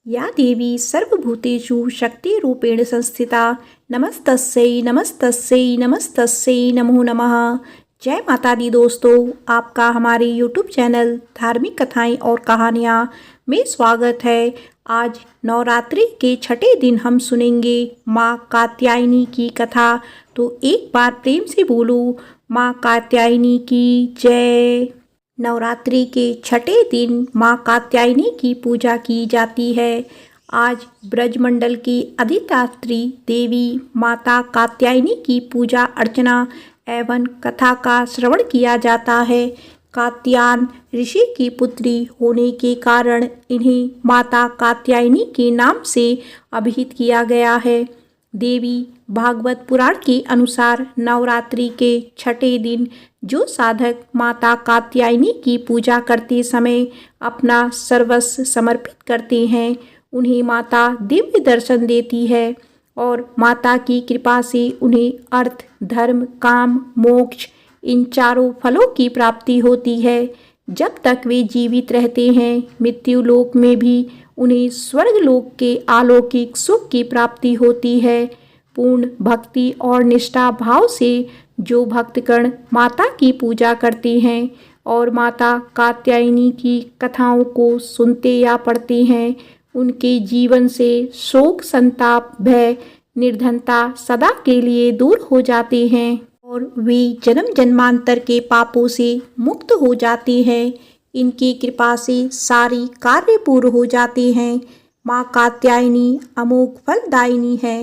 या देवी सर्वभूतेषु शक्तिरूपेण संस्थिता नमस्तस्यै नमस्तस्यै नमस्तस्यै नमो नमः। जय माता दी दोस्तों, आपका हमारे यूट्यूब चैनल धार्मिक कथाएं और कहानियाँ में स्वागत है। आज नवरात्रि के छठे दिन हम सुनेंगे माँ कात्यायनी की कथा। तो एक बार प्रेम से बोलो, माँ कात्यायनी की जय। नवरात्रि के छठे दिन माँ कात्यायनी की पूजा की जाती है। आज ब्रजमंडल की अधिष्ठात्री देवी माता कात्यायनी की पूजा अर्चना एवं कथा का श्रवण किया जाता है। कात्यायन ऋषि की पुत्री होने के कारण इन्हें माता कात्यायनी के नाम से अभिहित किया गया है। देवी भागवत पुराण के अनुसार नवरात्रि के छठे दिन जो साधक माता कात्यायनी की पूजा करते समय अपना सर्वस्व समर्पित करते हैं, उन्हें माता दिव्य दर्शन देती है और माता की कृपा से उन्हें अर्थ, धर्म, काम, मोक्ष इन चारों फलों की प्राप्ति होती है। जब तक वे जीवित रहते हैं, मृत्यु लोक में भी उन्हें स्वर्ग लोक के अलौकिक सुख की प्राप्ति होती है। पूर्ण भक्ति और निष्ठा भाव से जो भक्तगण माता की पूजा करते हैं और माता कात्यायनी की कथाओं को सुनते या पढ़ते हैं, उनके जीवन से शोक, संताप, भय, निर्धनता सदा के लिए दूर हो जाते हैं और वे जन्म जन्मांतर के पापों से मुक्त हो जाते हैं। इनकी कृपा से सारी कार्य पूर्ण हो जाते हैं। माँ कात्यायनी अमोघ फलदायिनी है।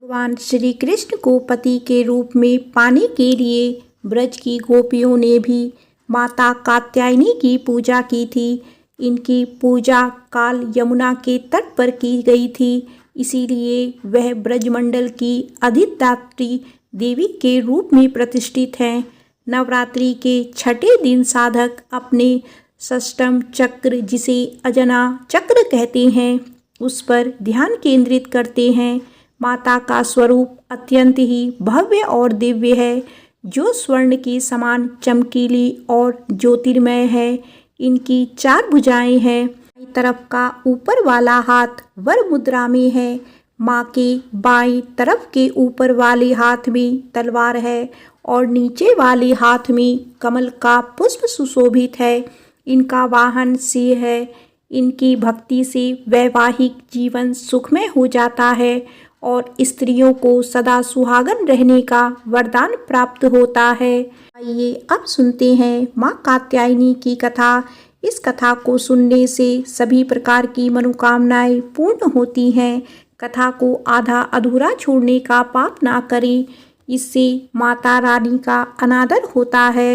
भगवान श्री कृष्ण को पति के रूप में पाने के लिए ब्रज की गोपियों ने भी माता कात्यायनी की पूजा की थी। इनकी पूजा काल यमुना के तट पर की गई थी, इसीलिए वह ब्रजमंडल की अधिष्ठात्री देवी के रूप में प्रतिष्ठित हैं। नवरात्रि के छठे दिन साधक अपने षष्ठम चक्र, जिसे अजना चक्र कहते हैं, उस पर ध्यान केंद्रित करते हैं। माता का स्वरूप अत्यंत ही भव्य और दिव्य है, जो स्वर्ण के समान चमकीली और ज्योतिर्मय है। इनकी चार भुजाएं हैं। बाईं तरफ का ऊपर वाला हाथ वर मुद्रा में है। माँ के बाईं तरफ के ऊपर वाले हाथ में तलवार है और नीचे वाले हाथ में कमल का पुष्प सुशोभित है। इनका वाहन सिंह है। इनकी भक्ति से वैवाहिक जीवन सुखमय हो जाता है और स्त्रियों को सदा सुहागन रहने का वरदान प्राप्त होता है। आइए अब सुनते हैं माँ कात्यायनी की कथा। इस कथा को सुनने से सभी प्रकार की मनोकामनाएं पूर्ण होती हैं। कथा को आधा अधूरा छोड़ने का पाप ना करें, इससे माता रानी का अनादर होता है।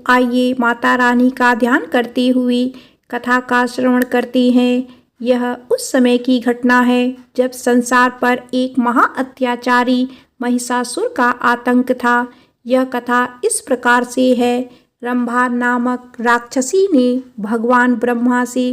आइए माता रानी का ध्यान करते हुए कथा का श्रवण करते हैं। यह उस समय की घटना है जब संसार पर एक महा अत्याचारी महिषासुर का आतंक था। यह कथा इस प्रकार से है। रंभा नामक राक्षसी ने भगवान ब्रह्मा से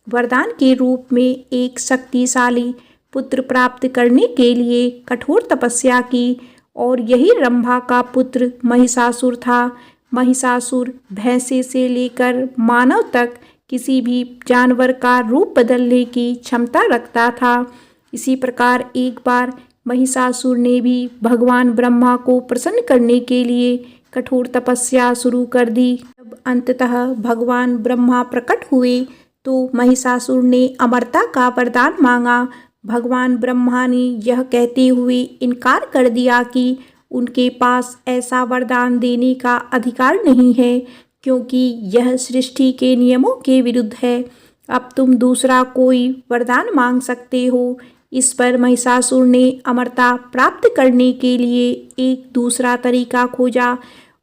वरदान के रूप में एक शक्तिशाली पुत्र प्राप्त करने के लिए कठोर तपस्या की और यही रंभा का पुत्र महिषासुर था। महिषासुर भैंसे से लेकर मानव तक किसी भी जानवर का रूप बदलने की क्षमता रखता था। इसी प्रकार एक बार महिषासुर ने भी भगवान ब्रह्मा को प्रसन्न करने के लिए कठोर तपस्या शुरू कर दी। जब अंततः भगवान ब्रह्मा प्रकट हुए तो महिषासुर ने अमरता का वरदान मांगा। भगवान ब्रह्मा ने यह कहते हुए इनकार कर दिया कि उनके पास ऐसा वरदान देने का अधिकार नहीं है, क्योंकि यह सृष्टि के नियमों के विरुद्ध है। अब तुम दूसरा कोई वरदान मांग सकते हो। इस पर महिषासुर ने अमरता प्राप्त करने के लिए एक दूसरा तरीका खोजा।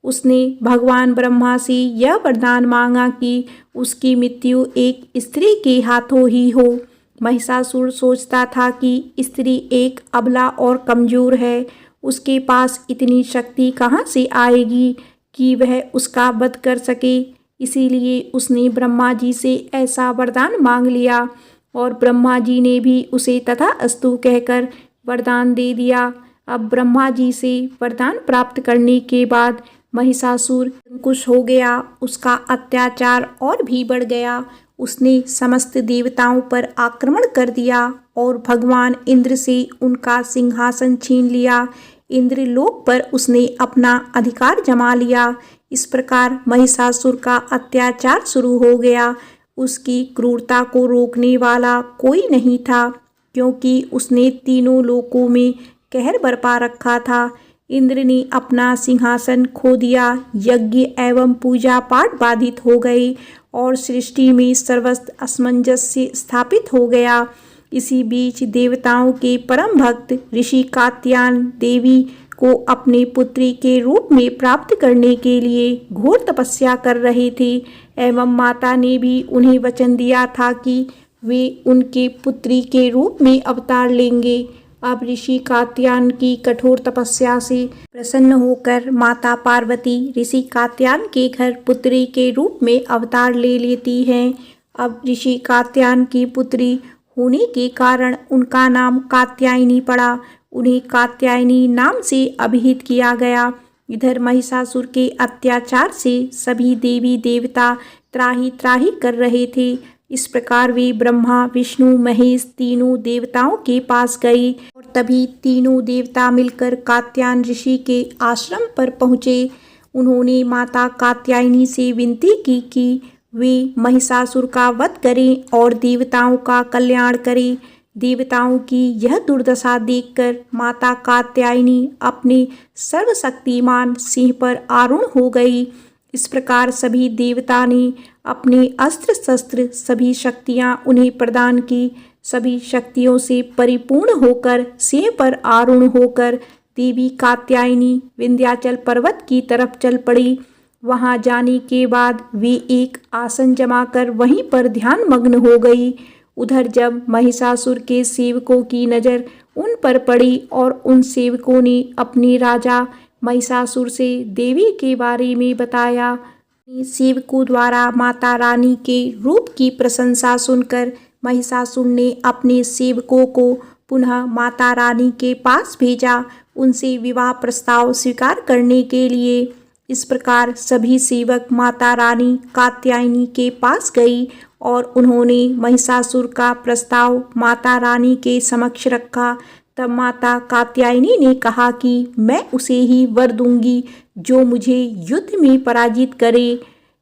उसने भगवान ब्रह्मा से यह वरदान मांगा कि उसकी मृत्यु एक स्त्री के हाथों ही हो। महिषासुर सोचता था कि स्त्री एक अबला और कमजोर है, उसके पास इतनी शक्ति कहाँ से आएगी कि वह उसका वध कर सके। इसीलिए उसने ब्रह्मा जी से ऐसा वरदान मांग लिया और ब्रह्मा जी ने भी उसे तथास्तु कहकर वरदान दे दिया। अब ब्रह्मा जी से वरदान प्राप्त करने के बाद महिषासुर अंकुश हो गया। उसका अत्याचार और भी बढ़ गया। उसने समस्त देवताओं पर आक्रमण कर दिया और भगवान इंद्र से उनका सिंहासन छीन लिया। इंद्रलोक पर उसने अपना अधिकार जमा लिया। इस प्रकार महिषासुर का अत्याचार शुरू हो गया। उसकी क्रूरता को रोकने वाला कोई नहीं था, क्योंकि उसने तीनों लोकों में कहर बरपा रखा था। इंद्र ने अपना सिंहासन खो दिया, यज्ञ एवं पूजा पाठ बाधित हो गए और सृष्टि में सर्वत्र असमंजस्य स्थापित हो गया। इसी बीच देवताओं के परम भक्त ऋषि कात्यायन देवी को अपने पुत्री के रूप में प्राप्त करने के लिए घोर तपस्या कर रहे थे एवं माता ने भी उन्हें वचन दिया था कि वे उनके पुत्री के रूप में अवतार लेंगे। अब ऋषि कात्यायन की कठोर तपस्या से प्रसन्न होकर माता पार्वती ऋषि कात्यायन के घर पुत्री के रूप में अवतार ले लेती हैं। अब ऋषि कात्यायन की पुत्री होने के कारण उनका नाम कात्यायनी पड़ा। उन्हें कात्यायनी नाम से अभिहित किया गया। इधर महिषासुर के अत्याचार से सभी देवी देवता त्राही त्राही कर रहे थे। इस प्रकार वे ब्रह्मा विष्णु महेश तीनों देवताओं के पास गए और तभी तीनों देवता मिलकर कात्यायन ऋषि के आश्रम पर पहुँचे। उन्होंने माता कात्यायनी से विनती की कि वे महिषासुर का वध करें और देवताओं का कल्याण करें। देवताओं की यह दुर्दशा देखकर माता कात्यायनी अपने सर्वशक्तिमान सिंह पर आरूढ़ हो गई। इस प्रकार सभी देवता ने अपने अस्त्र शस्त्र सभी शक्तियां उन्हें प्रदान की। सभी शक्तियों से परिपूर्ण होकर सिंह पर आरूढ़ होकर देवी कात्यायनी विंध्याचल पर्वत की तरफ चल पड़ी। वहां जाने के बाद वे एक आसन जमाकर वहीं पर ध्यान मग्न हो गई। उधर जब महिषासुर के सेवकों की नज़र उन पर पड़ी और उन सेवकों ने अपने राजा महिषासुर से देवी के बारे में बताया। सेवकों द्वारा माता रानी के रूप की प्रशंसा सुनकर महिषासुर ने अपने सेवकों को पुनः माता रानी के पास भेजा, उनसे विवाह प्रस्ताव स्वीकार करने के लिए। इस प्रकार सभी सेवक माता रानी कात्यायनी के पास गई और उन्होंने महिषासुर का प्रस्ताव माता रानी के समक्ष रखा। तब माता कात्यायनी ने कहा कि मैं उसे ही वर दूंगी जो मुझे युद्ध में पराजित करे।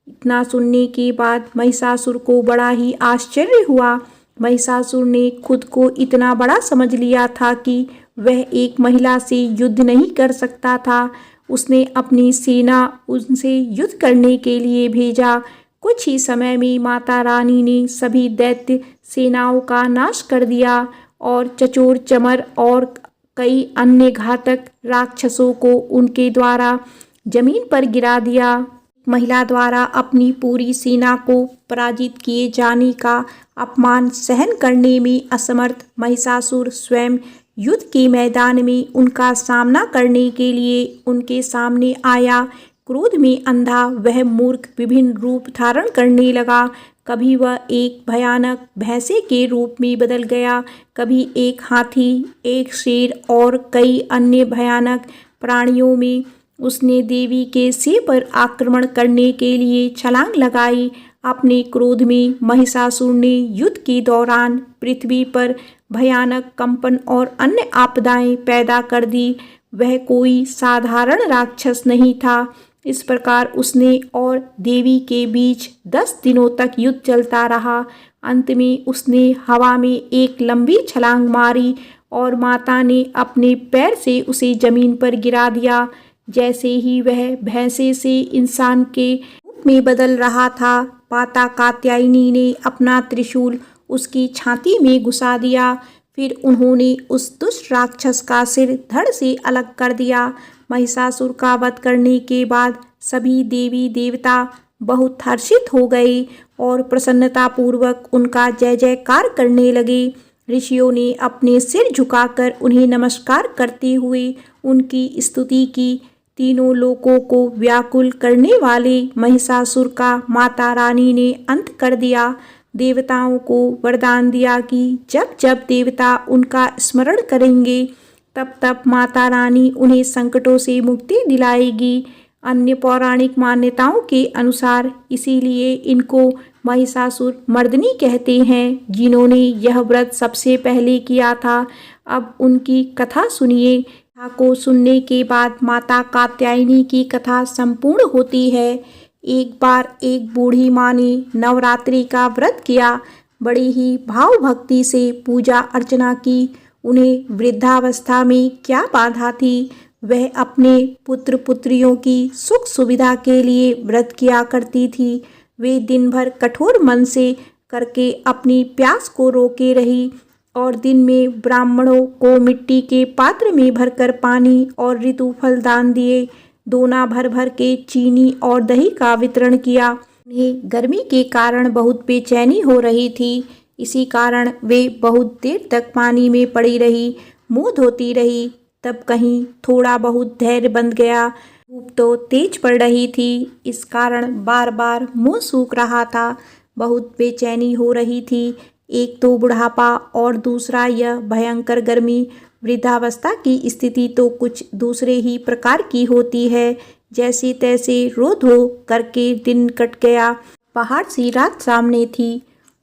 इतना सुनने के बाद महिषासुर को बड़ा ही आश्चर्य हुआ। महिषासुर ने खुद को इतना बड़ा समझ लिया था कि वह एक महिला से युद्ध नहीं कर सकता था। उसने अपनी सेना उनसे युद्ध करने के लिए भेजा। कुछ ही समय में माता रानी ने सभी दैत्य सेनाओं का नाश कर दिया और चचोर चमर और कई अन्य घातक राक्षसों को उनके द्वारा जमीन पर गिरा दिया। महिला द्वारा अपनी पूरी सेना को पराजित किए जाने का अपमान सहन करने में असमर्थ महिषासुर स्वयं युद्ध के मैदान में उनका सामना करने के लिए उनके सामने आया। क्रोध में अंधा वह मूर्ख विभिन्न रूप धारण करने लगा। कभी वह एक भयानक भैंसे के रूप में बदल गया, कभी एक हाथी, एक शेर और कई अन्य भयानक प्राणियों में। उसने देवी के सिर पर आक्रमण करने के लिए छलांग लगाई। अपने क्रोध में महिषासुर ने युद्ध के दौरान पृथ्वी पर भयानक कंपन और अन्य आपदाएं पैदा कर दी। वह कोई साधारण राक्षस नहीं था। इस प्रकार उसने और देवी के बीच 10 दिनों तक युद्ध चलता रहा। अंत में उसने हवा में एक लंबी छलांग मारी और माता ने अपने पैर से उसे जमीन पर गिरा दिया। जैसे ही वह भैंसे से इंसान के रूप में बदल रहा था, माता कात्यायनी ने अपना त्रिशूल उसकी छाती में घुसा दिया। फिर उन्होंने उस दुष्ट राक्षस का सिर धड़ से अलग कर दिया। महिषासुर का वध करने के बाद सभी देवी देवता बहुत हर्षित हो गए और प्रसन्नतापूर्वक उनका जय जयकार करने लगे। ऋषियों ने अपने सिर झुकाकर उन्हें नमस्कार करते हुए उनकी स्तुति की। तीनों लोकों को व्याकुल करने वाले महिषासुर का माता रानी ने अंत कर दिया। देवताओं को वरदान दिया कि जब जब देवता उनका स्मरण करेंगे तब तब माता रानी उन्हें संकटों से मुक्ति दिलाएगी। अन्य पौराणिक मान्यताओं के अनुसार इसीलिए इनको महिषासुर मर्दिनी कहते हैं, जिन्होंने यह व्रत सबसे पहले किया था। अब उनकी कथा सुनिए। कथा को सुनने के बाद माता कात्यायनी की कथा संपूर्ण होती है। एक बार एक बूढ़ी माँ ने नवरात्रि का व्रत किया। बड़ी ही भाव भक्ति से पूजा अर्चना की। उन्हें वृद्धावस्था में क्या बाधा थी, वह अपने पुत्र पुत्रियों की सुख सुविधा के लिए व्रत किया करती थी। वे दिन भर कठोर मन से करके अपनी प्यास को रोके रही और दिन में ब्राह्मणों को मिट्टी के पात्र में भरकर पानी और ऋतु फल दान दिए। दोना भर भर के चीनी और दही का वितरण किया। उन्हें गर्मी के कारण बहुत बेचैनी हो रही थी। इसी कारण वे बहुत देर तक पानी में पड़ी रही, मुंह धोती रही। तब कहीं थोड़ा बहुत धैर्य बंध गया। धूप तो तेज पड़ रही थी, इस कारण बार बार मुंह सूख रहा था। बहुत बेचैनी हो रही थी। एक तो बुढ़ापा और दूसरा यह भयंकर गर्मी। वृद्धावस्था की स्थिति तो कुछ दूसरे ही प्रकार की होती है। जैसे तैसे रो धो करके दिन कट गया। पहाड़ सी रात सामने थी।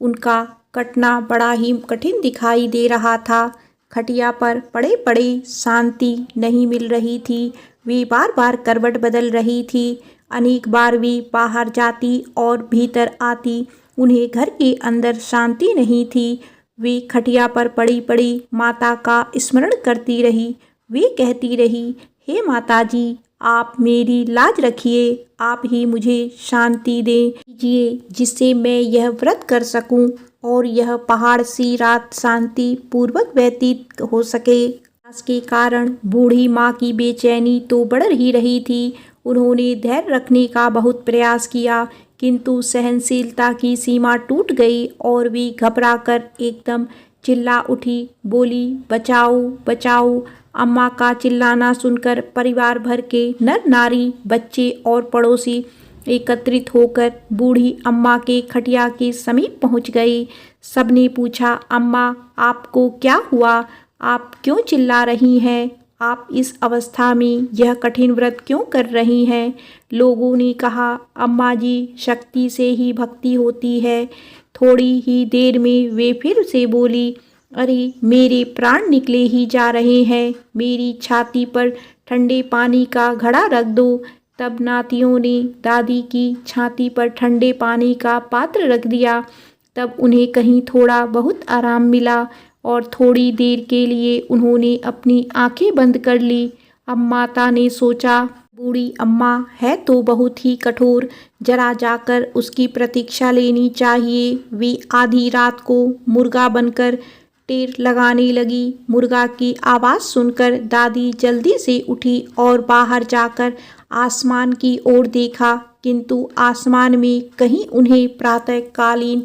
उनका कटना बड़ा ही कठिन दिखाई दे रहा था। खटिया पर पड़े पड़े शांति नहीं मिल रही थी। वे बार बार करवट बदल रही थी। अनेक बार वे बाहर जाती और भीतर आती। उन्हें घर के अंदर शांति नहीं थी। वे खटिया पर पड़ी पड़ी माता का स्मरण करती रही। वे कहती रही, हे माता जी, आप मेरी लाज रखिए, आप ही मुझे शांति दीजिए, जिससे मैं यह व्रत कर सकूं और यह पहाड़ सी रात शांति पूर्वक व्यतीत हो सके। प्यास के कारण बूढ़ी माँ की बेचैनी तो बढ़ ही रही थी। उन्होंने धैर्य रखने का बहुत प्रयास किया, किंतु सहनशीलता की सीमा टूट गई और वे घबराकर एकदम चिल्ला उठी। बोली, बचाओ बचाओ। अम्मा का चिल्लाना सुनकर परिवार भर के नर नारी, बच्चे और पड़ोसी एकत्रित होकर बूढ़ी अम्मा के खटिया के समीप पहुंच गए। सबने पूछा, अम्मा, आपको क्या हुआ? आप क्यों चिल्ला रही हैं? आप इस अवस्था में यह कठिन व्रत क्यों कर रही हैं? लोगों ने कहा, अम्मा जी, शक्ति से ही भक्ति होती है। थोड़ी ही देर में वे फिर से बोली, अरे मेरे प्राण निकले ही जा रहे हैं, मेरी छाती पर ठंडे पानी का घड़ा रख दो। तब नातियों ने दादी की छाती पर ठंडे पानी का पात्र रख दिया। तब उन्हें कहीं थोड़ा बहुत आराम मिला और थोड़ी देर के लिए उन्होंने अपनी आंखें बंद कर ली। अब माता ने सोचा, बूढ़ी अम्मा है तो बहुत ही कठोर, जरा जाकर उसकी प्रतीक्षा लेनी चाहिए। वे आधी रात को मुर्गा बनकर टेर लगाने लगी। मुर्गा की आवाज़ सुनकर दादी जल्दी से उठी और बाहर जाकर आसमान की ओर देखा, किंतु आसमान में कहीं उन्हें प्रातःकालीन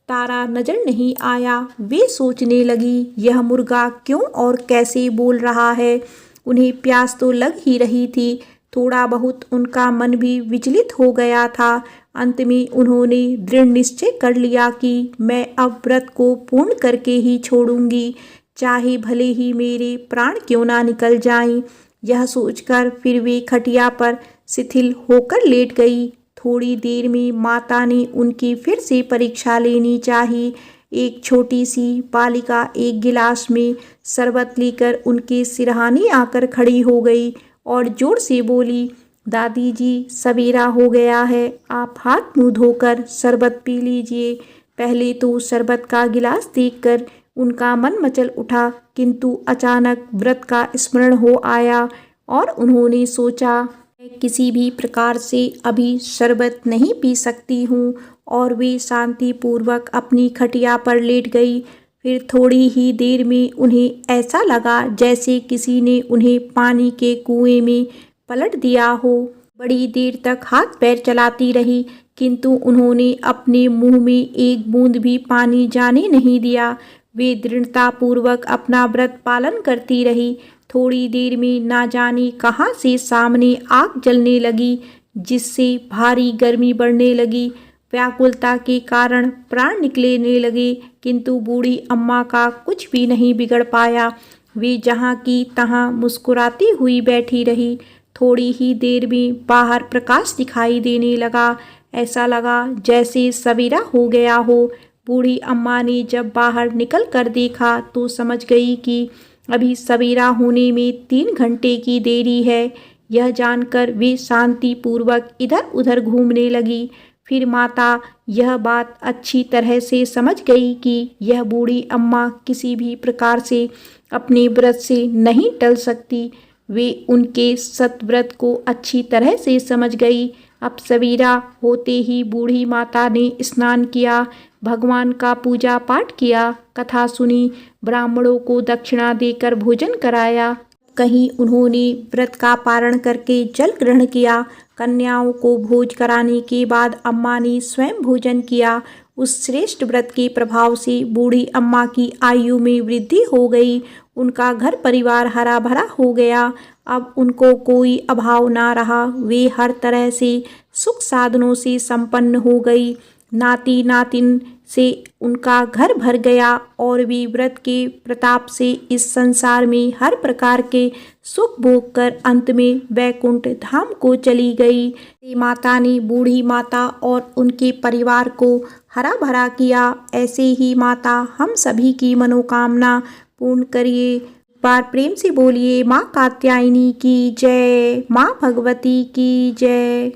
तारा नजर नहीं आया। वे सोचने लगी, यह मुर्गा क्यों और कैसे बोल रहा है? उन्हें प्यास तो लग ही रही थी। थोड़ा बहुत उनका मन भी विचलित हो गया था। अंत में उन्होंने दृढ़ निश्चय कर लिया कि मैं अब व्रत को पूर्ण करके ही छोड़ूंगी, चाहे भले ही मेरे प्राण क्यों ना निकल जाएं। यह सोचकर फिर वे खटिया पर शिथिल होकर लेट गई। थोड़ी देर में माता ने उनकी फिर से परीक्षा लेनी चाहिए। एक छोटी सी बालिका एक गिलास में शरबत लेकर उनके सिरहाने आकर खड़ी हो गई और जोर से बोली, दादी जी, सवेरा हो गया है, आप हाथ मुंह धोकर शरबत पी लीजिए। पहले तो शरबत का गिलास देखकर उनका मन मचल उठा, किंतु अचानक व्रत का स्मरण हो आया और उन्होंने सोचा, मैं किसी भी प्रकार से अभी शरबत नहीं पी सकती हूँ, और वे शांतिपूर्वक अपनी खटिया पर लेट गई। फिर थोड़ी ही देर में उन्हें ऐसा लगा जैसे किसी ने उन्हें पानी के कुएं में पलट दिया हो। बड़ी देर तक हाथ पैर चलाती रही, किंतु उन्होंने अपने मुंह में एक बूंद भी पानी जाने नहीं दिया। वे दृढ़तापूर्वक अपना व्रत पालन करती रही। थोड़ी देर में ना जाने कहाँ से सामने आग जलने लगी, जिससे भारी गर्मी बढ़ने लगी। व्याकुलता के कारण प्राण निकलने लगे, किंतु बूढ़ी अम्मा का कुछ भी नहीं बिगड़ पाया। वे जहाँ की तहाँ मुस्कुराती हुई बैठी रही। थोड़ी ही देर में बाहर प्रकाश दिखाई देने लगा। ऐसा लगा जैसे सवेरा हो गया हो। बूढ़ी अम्मा ने जब बाहर निकल कर देखा तो समझ गई कि अभी सवेरा होने में 3 घंटे की देरी है। यह जानकर वे शांतिपूर्वक इधर उधर घूमने लगी। फिर माता यह बात अच्छी तरह से समझ गई कि यह बूढ़ी अम्मा किसी भी प्रकार से अपने व्रत से नहीं टल सकती। वे उनके सतव्रत को अच्छी तरह से समझ गई। अब सवेरा होते ही बूढ़ी माता ने स्नान किया, भगवान का पूजा पाठ किया, कथा सुनी, ब्राह्मणों को दक्षिणा देकर भोजन कराया। कहीं उन्होंने व्रत का पारण करके जल ग्रहण किया। कन्याओं को भोज कराने के बाद अम्मा ने स्वयं भोजन किया। उस श्रेष्ठ व्रत के प्रभाव से बूढ़ी अम्मा की आयु में वृद्धि हो गई। उनका घर परिवार हरा भरा हो गया। अब उनको कोई अभाव ना रहा। वे हर तरह से सुख साधनों से संपन्न हो गई। नाती नातिन से उनका घर भर गया और वे व्रत के प्रताप से इस संसार में हर प्रकार के सुख भोग कर अंत में वैकुंठ धाम को चली गई। माता ने बूढ़ी माता और उनके परिवार को हरा भरा किया। ऐसे ही माता हम सभी की मनोकामना पूर्ण करिए। बार प्रेम से बोलिए माँ कात्यायनी की जय, माँ भगवती की जय।